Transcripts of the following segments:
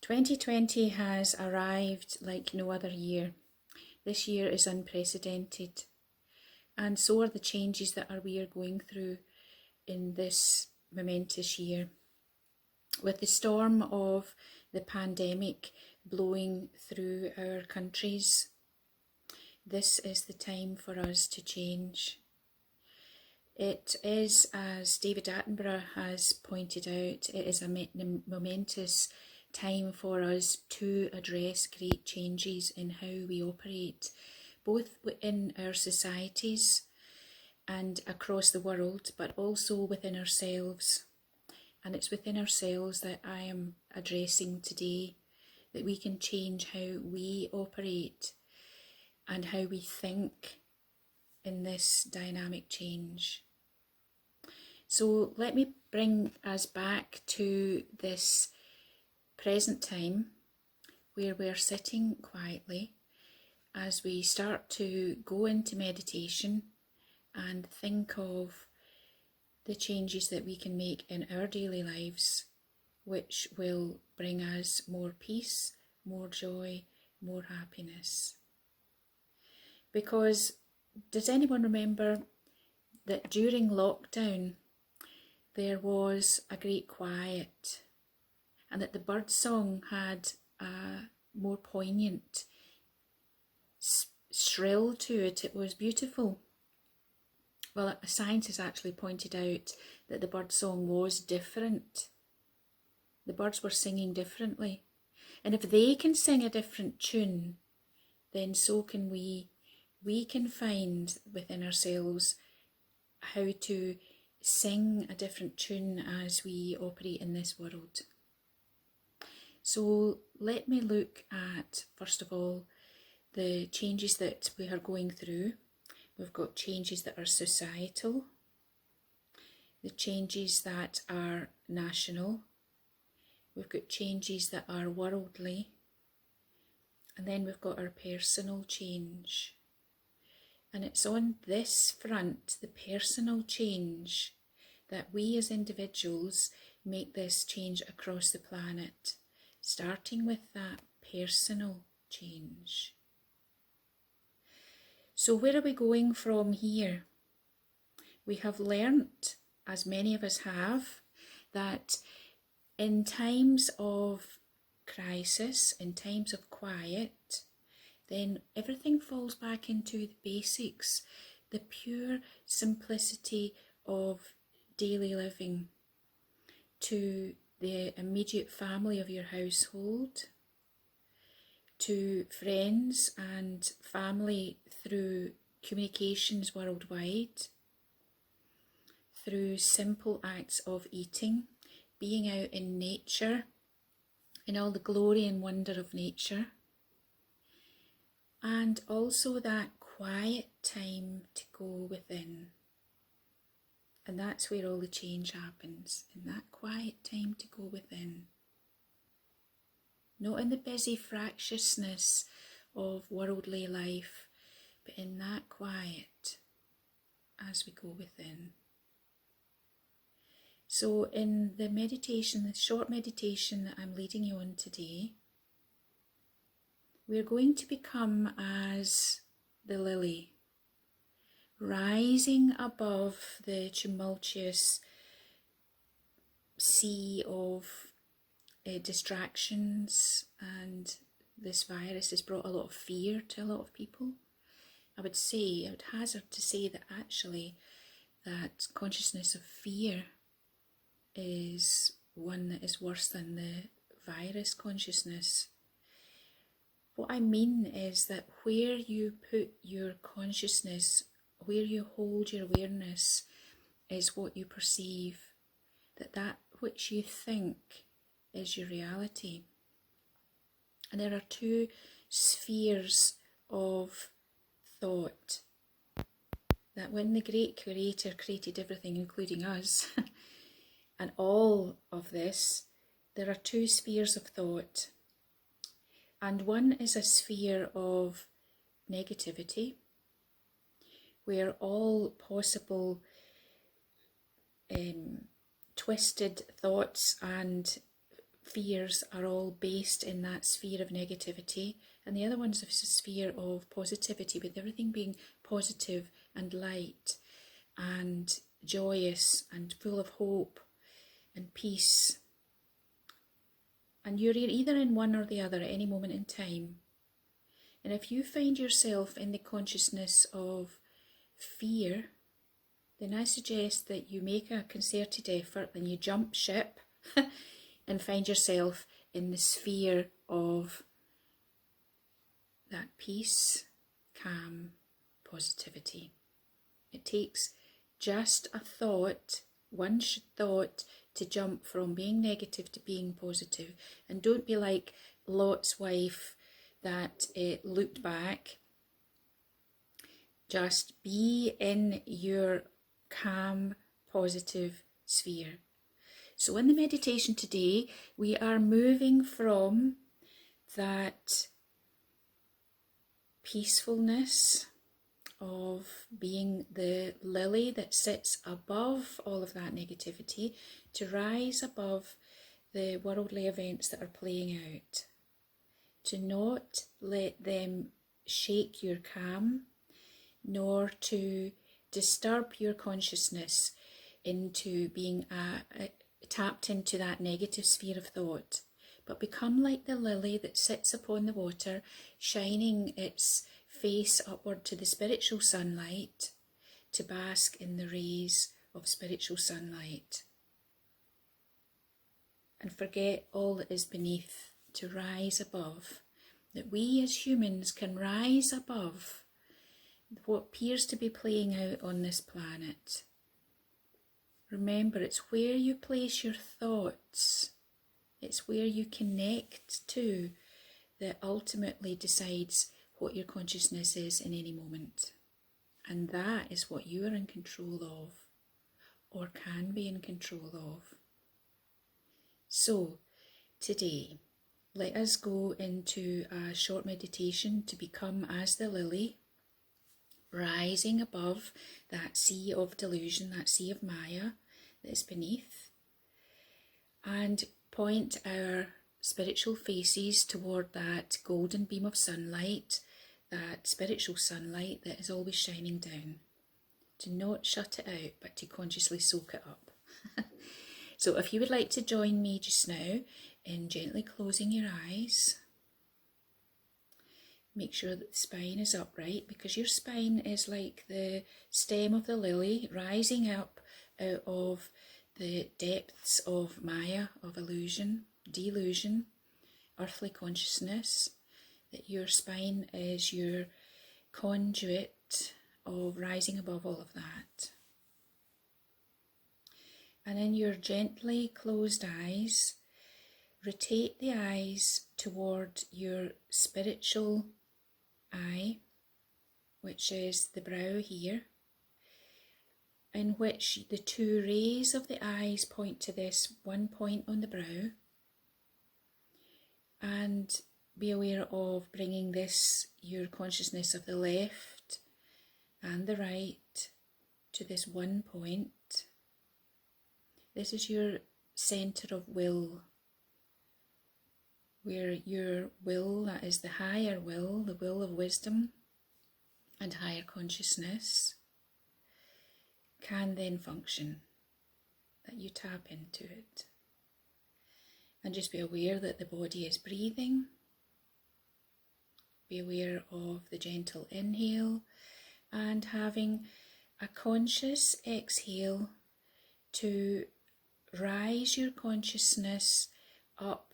2020 has arrived like no other year. This year is unprecedented, and so are the changes that we are going through in this momentous year. With the storm of the pandemic blowing through our countries, this is the time for us to change. It is, as David Attenborough has pointed out, it is a momentous time for us to address great changes in how we operate, both within our societies and across the world, but also within ourselves. And it's within ourselves that I am addressing today, that we can change how we operate and how we think in this dynamic change. So let me bring us back to this present time where we're sitting quietly as we start to go into meditation and think of the changes that we can make in our daily lives, which will bring us more peace, more joy, more happiness. Because does anyone remember that during lockdown there was a great quiet, and that the birdsong had a more poignant shrill to it? It was beautiful. Well, science has actually pointed out that the birdsong was different. The birds were singing differently. And if they can sing a different tune, then so can we. We can find within ourselves how to sing a different tune as we operate in this world. So let me look at, first of all, the changes that we are going through. We've got changes that are societal, the changes that are national, we've got changes that are worldly, and then we've got our personal change. And it's on this front, the personal change, that we as individuals make this change across the planet, starting with that personal change. So where are we going from here? We have learnt, as many of us have, that in times of crisis, in times of quiet, then everything falls back into the basics, the pure simplicity of daily living, to the immediate family of your household, to friends and family through communications worldwide, through simple acts of eating, being out in nature, in all the glory and wonder of nature, and also that quiet time to go within. And that's where all the change happens, in that quiet time to go within. Not in the busy fractiousness of worldly life, but in that quiet as we go within. So in the meditation, the short meditation that I'm leading you on today, we're going to become as the lily, rising above the tumultuous sea of distractions, and this virus has brought a lot of fear to a lot of people. I would hazard to say that actually that consciousness of fear is one that is worse than the virus consciousness. What I mean is that where you put your consciousness, where you hold your awareness, is what you perceive, that which you think is your reality. And there are two spheres of thought, that when the great creator created everything, including us, and all of this, there are two spheres of thought. And one is a sphere of negativity, where all possible twisted thoughts and fears are all based in that sphere of negativity, and the other one's a sphere of positivity, with everything being positive and light and joyous and full of hope and peace. And you're either in one or the other at any moment in time. And if you find yourself in the consciousness of fear, then I suggest that you make a concerted effort and you jump ship and find yourself in the sphere of that peace, calm, positivity. It takes just a thought, one thought, to jump from being negative to being positive. And don't be like Lot's wife that looked back. Just be in your calm, positive sphere. So in the meditation today, we are moving from that peacefulness of being the lily that sits above all of that negativity to rise above the worldly events that are playing out, to not let them shake your calm, nor to disturb your consciousness into being tapped into that negative sphere of thought, but become like the lily that sits upon the water, shining its face upward to the spiritual sunlight, to bask in the rays of spiritual sunlight. And forget all that is beneath, to rise above. That we as humans can rise above what appears to be playing out on this planet. Remember, it's where you place your thoughts, it's where you connect to, that ultimately decides what your consciousness is in any moment. And that is what you are in control of, or can be in control of. So, today, let us go into a short meditation to become as the lily, rising above that sea of delusion, that sea of Maya that is beneath, and point our spiritual faces toward that golden beam of sunlight, that spiritual sunlight that is always shining down. To not shut it out, but to consciously soak it up. So if you would like to join me just now in gently closing your eyes, make sure that the spine is upright, because your spine is like the stem of the lily rising up out of the depths of Maya, of illusion, delusion, earthly consciousness, that your spine is your conduit of rising above all of that. And in your gently closed eyes, rotate the eyes toward your spiritual eye, which is the brow here, in which the two rays of the eyes point to this one point on the brow. And be aware of bringing this, your consciousness of the left and the right, to this one point. This is your centre of will, where your will, that is the higher will, the will of wisdom and higher consciousness, can then function, that you tap into it. And just be aware that the body is breathing. Be aware of the gentle inhale and having a conscious exhale to rise your consciousness up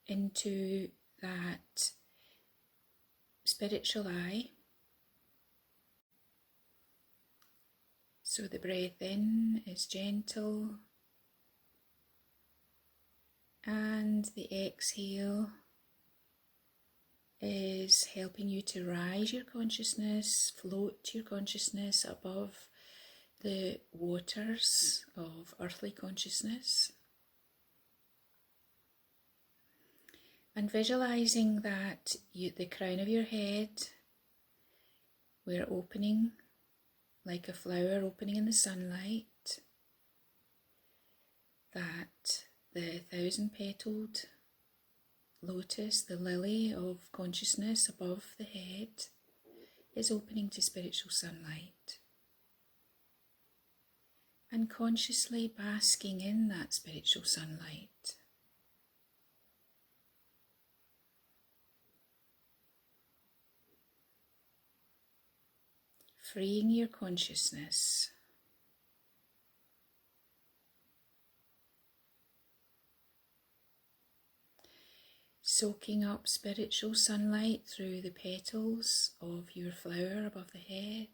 into that spiritual eye. So the breath in is gentle, and the exhale is helping you to rise your consciousness, float your consciousness above the waters of earthly consciousness. And visualizing that the crown of your head, we're opening like a flower opening in the sunlight, that the 1,000-petaled lotus, the lily of consciousness above the head, is opening to spiritual sunlight. And consciously basking in that spiritual sunlight. Freeing your consciousness. Soaking up spiritual sunlight through the petals of your flower above the head.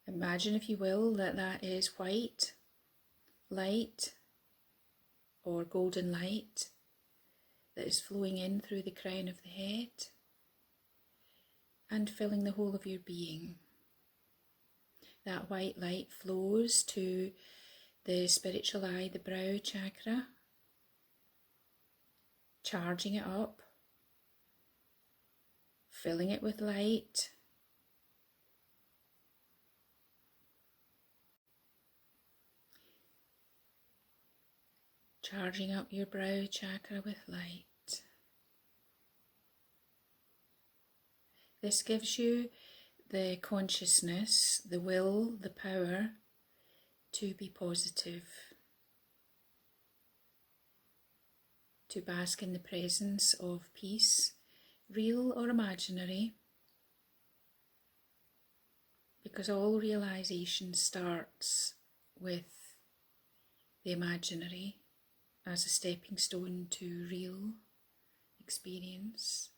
Imagine, if you will, that that is white light or golden light that is flowing in through the crown of the head and filling the whole of your being. That white light flows to the spiritual eye, the brow chakra, charging it up, filling it with light, charging up your brow chakra with light. This gives you the consciousness, the will, the power to be positive, to bask in the presence of peace, real or imaginary, because all realization starts with the imaginary as a stepping stone to real experience.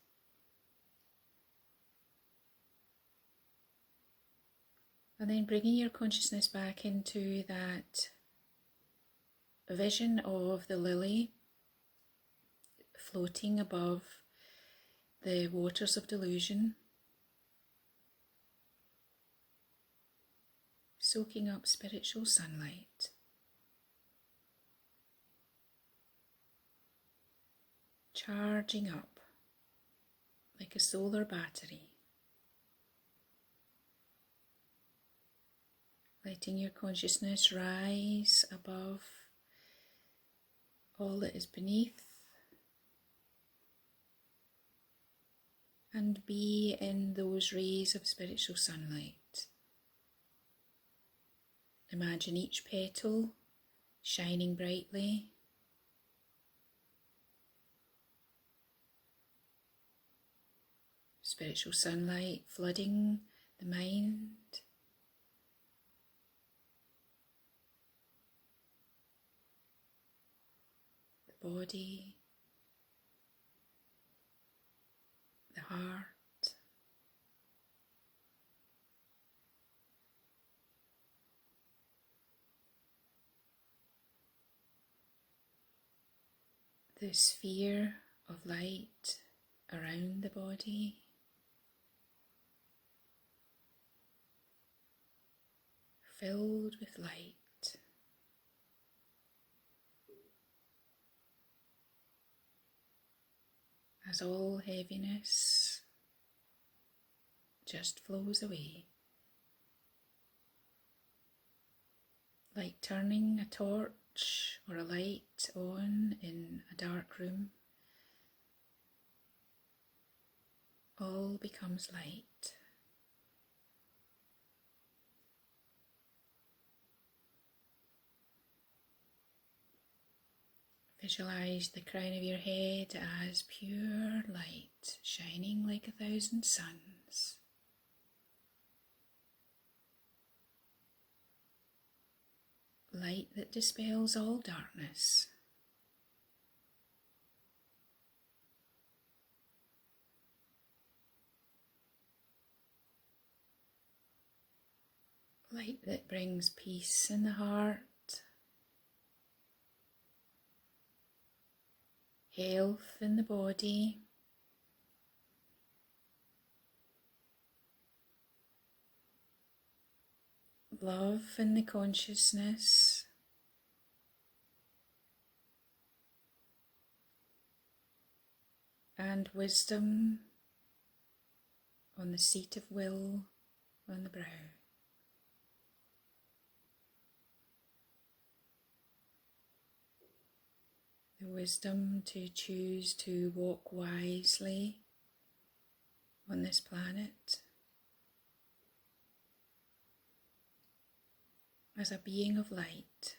And then bringing your consciousness back into that vision of the lily floating above the waters of delusion, soaking up spiritual sunlight. Charging up like a solar battery. Letting your consciousness rise above all that is beneath and be in those rays of spiritual sunlight. Imagine each petal shining brightly. Spiritual sunlight flooding the mind. Body, the heart, the sphere of light around the body, filled with light. As all heaviness just flows away, like turning a torch or a light on in a dark room. All becomes light. Visualize the crown of your head as pure light, shining like 1,000 suns. Light that dispels all darkness. Light that brings peace in the heart. Health in the body, love in the consciousness, and wisdom on the seat of will on the brow. The wisdom to choose to walk wisely on this planet as a being of light.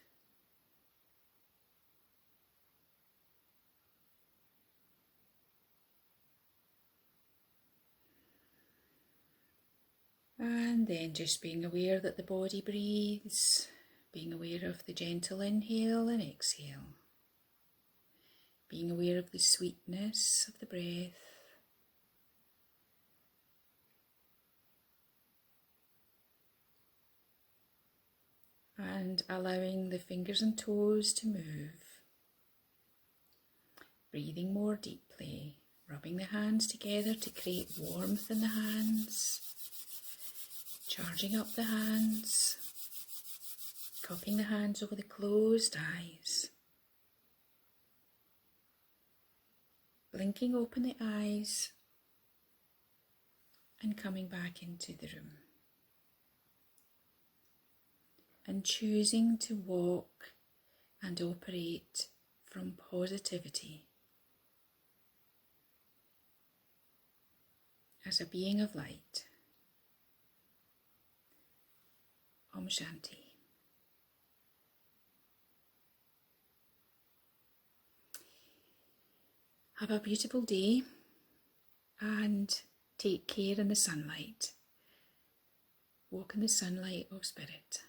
And then just being aware that the body breathes, being aware of the gentle inhale and exhale, being aware of the sweetness of the breath, and allowing the fingers and toes to move, breathing more deeply, rubbing the hands together to create warmth in the hands, charging up the hands, cupping the hands over the closed eyes, blinking open the eyes and coming back into the room. And choosing to walk and operate from positivity as a being of light. Om Shanti. Have a beautiful day and take care in the sunlight. Walk in the sunlight of spirit.